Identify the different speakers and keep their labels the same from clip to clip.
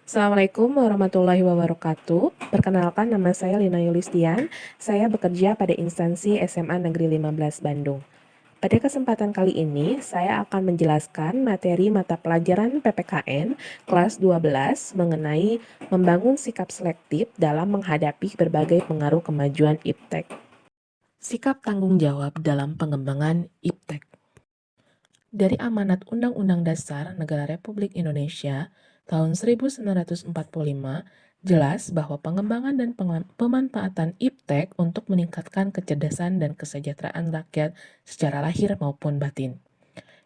Speaker 1: Assalamualaikum warahmatullahi wabarakatuh. Perkenalkan, nama saya Lina Yulistian. Saya bekerja pada instansi SMA Negeri 15 Bandung. Pada kesempatan kali ini, saya akan menjelaskan materi mata pelajaran PPKN kelas 12 mengenai membangun sikap selektif dalam menghadapi berbagai pengaruh kemajuan iptek. Sikap tanggung jawab dalam pengembangan iptek. Dari amanat Undang-Undang Dasar Negara Republik Indonesia tahun 1945, jelas bahwa pengembangan dan pemanfaatan iptek untuk meningkatkan kecerdasan dan kesejahteraan rakyat secara lahir maupun batin.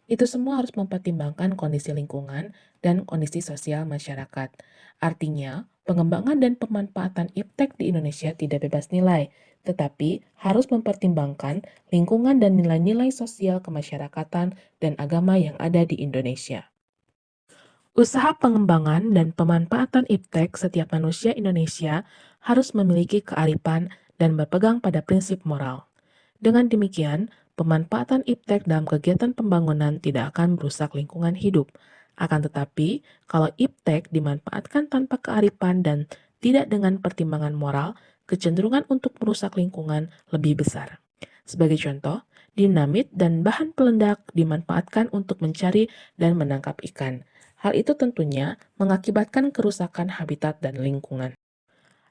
Speaker 1: Itu semua harus mempertimbangkan kondisi lingkungan dan kondisi sosial masyarakat. Artinya, pengembangan dan pemanfaatan iptek di Indonesia tidak bebas nilai, tetapi harus mempertimbangkan lingkungan dan nilai-nilai sosial kemasyarakatan dan agama yang ada di Indonesia. Usaha pengembangan dan pemanfaatan iptek setiap manusia Indonesia harus memiliki kearifan dan berpegang pada prinsip moral. Dengan demikian, pemanfaatan iptek dalam kegiatan pembangunan tidak akan merusak lingkungan hidup. Akan tetapi, kalau iptek dimanfaatkan tanpa kearifan dan tidak dengan pertimbangan moral, kecenderungan untuk merusak lingkungan lebih besar. Sebagai contoh, dinamit dan bahan peledak dimanfaatkan untuk mencari dan menangkap ikan. Hal itu tentunya mengakibatkan kerusakan habitat dan lingkungan.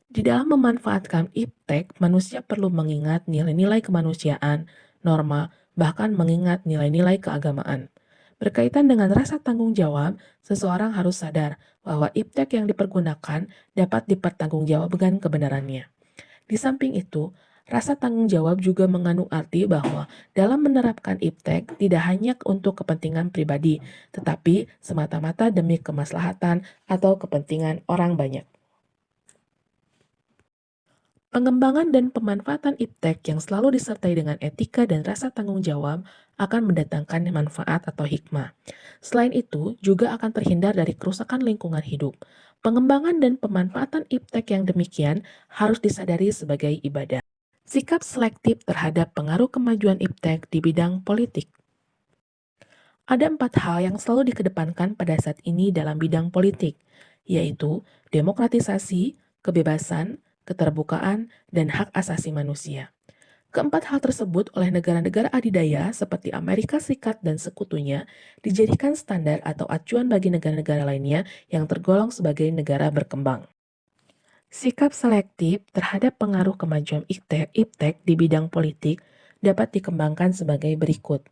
Speaker 1: Di dalam memanfaatkan iptek, manusia perlu mengingat nilai-nilai kemanusiaan, norma, bahkan mengingat nilai-nilai keagamaan. Berkaitan dengan rasa tanggung jawab, seseorang harus sadar bahwa iptek yang dipergunakan dapat dipertanggungjawabkan kebenarannya. Di samping itu, rasa tanggung jawab juga mengandung arti bahwa dalam menerapkan iptek tidak hanya untuk kepentingan pribadi, tetapi semata-mata demi kemaslahatan atau kepentingan orang banyak. Pengembangan dan pemanfaatan iptek yang selalu disertai dengan etika dan rasa tanggung jawab akan mendatangkan manfaat atau hikmah. Selain itu, juga akan terhindar dari kerusakan lingkungan hidup. Pengembangan dan pemanfaatan iptek yang demikian harus disadari sebagai ibadah. Sikap selektif terhadap pengaruh kemajuan iptek di bidang politik. Ada 4 hal yang selalu dikedepankan pada saat ini dalam bidang politik, yaitu demokratisasi, kebebasan, keterbukaan, dan hak asasi manusia. Keempat hal tersebut oleh negara-negara adidaya seperti Amerika Serikat dan sekutunya dijadikan standar atau acuan bagi negara-negara lainnya yang tergolong sebagai negara berkembang. Sikap selektif terhadap pengaruh kemajuan iptek di bidang politik dapat dikembangkan sebagai berikut.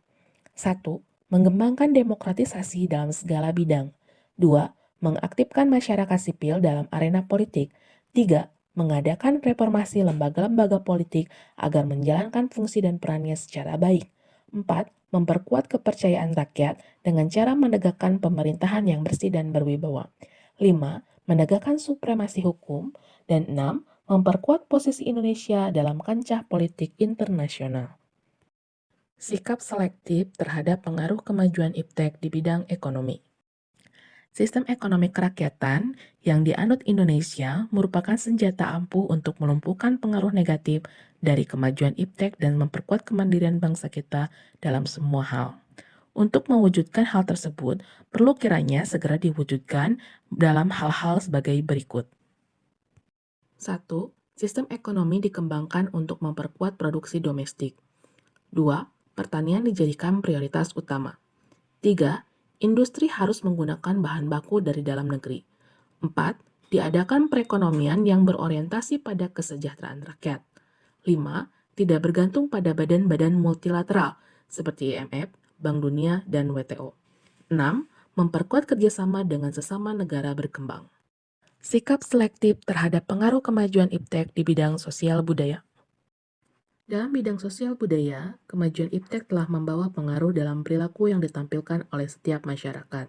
Speaker 1: 1. Mengembangkan demokratisasi dalam segala bidang. 2. Mengaktifkan masyarakat sipil dalam arena politik. 3. Mengadakan reformasi lembaga-lembaga politik agar menjalankan fungsi dan perannya secara baik. 4. Memperkuat kepercayaan rakyat dengan cara menegakkan pemerintahan yang bersih dan berwibawa. 5. Menegakkan supremasi hukum. Dan 6. Memperkuat posisi Indonesia dalam kancah politik internasional. Sikap selektif terhadap pengaruh kemajuan iptek di bidang ekonomi. Sistem ekonomi kerakyatan yang dianut Indonesia merupakan senjata ampuh untuk melumpuhkan pengaruh negatif dari kemajuan iptek dan memperkuat kemandirian bangsa kita dalam semua hal. Untuk mewujudkan hal tersebut, perlu kiranya segera diwujudkan dalam hal-hal sebagai berikut. 1. Sistem ekonomi dikembangkan untuk memperkuat produksi domestik. 2. Pertanian dijadikan prioritas utama. 3. Industri harus menggunakan bahan baku dari dalam negeri. 4. Diadakan perekonomian yang berorientasi pada kesejahteraan rakyat. 5. Tidak bergantung pada badan-badan multilateral seperti IMF, Bank Dunia, dan WTO. 6. Memperkuat kerjasama dengan sesama negara berkembang. Sikap selektif terhadap pengaruh kemajuan iptek di bidang sosial budaya. Dalam bidang sosial budaya, kemajuan iptek telah membawa pengaruh dalam perilaku yang ditampilkan oleh setiap masyarakat.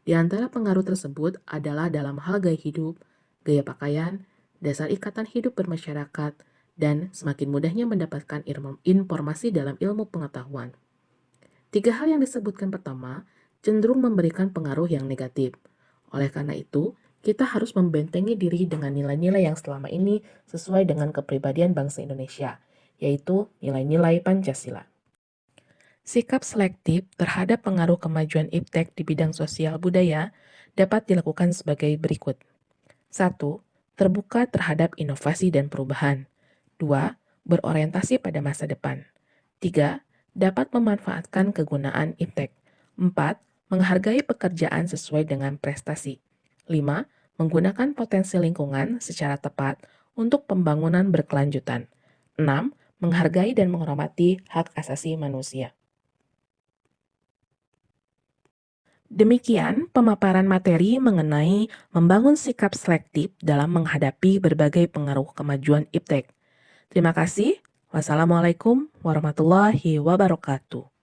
Speaker 1: Di antara pengaruh tersebut adalah dalam hal gaya hidup, gaya pakaian, dasar ikatan hidup bermasyarakat, dan semakin mudahnya mendapatkan informasi dalam ilmu pengetahuan. 3 hal yang disebutkan pertama cenderung memberikan pengaruh yang negatif. Oleh karena itu, kita harus membentengi diri dengan nilai-nilai yang selama ini sesuai dengan kepribadian bangsa Indonesia, yaitu nilai-nilai Pancasila. Sikap selektif terhadap pengaruh kemajuan iptek di bidang sosial budaya dapat dilakukan sebagai berikut. 1. Terbuka terhadap inovasi dan perubahan. 2. Berorientasi pada masa depan. 3. Dapat memanfaatkan kegunaan iptek. 4. Menghargai pekerjaan sesuai dengan prestasi. 5. Menggunakan potensi lingkungan secara tepat untuk pembangunan berkelanjutan. 6. Menghargai dan menghormati hak asasi manusia. Demikian pemaparan materi mengenai membangun sikap selektif dalam menghadapi berbagai pengaruh kemajuan iptek. Terima kasih. Wassalamualaikum warahmatullahi wabarakatuh.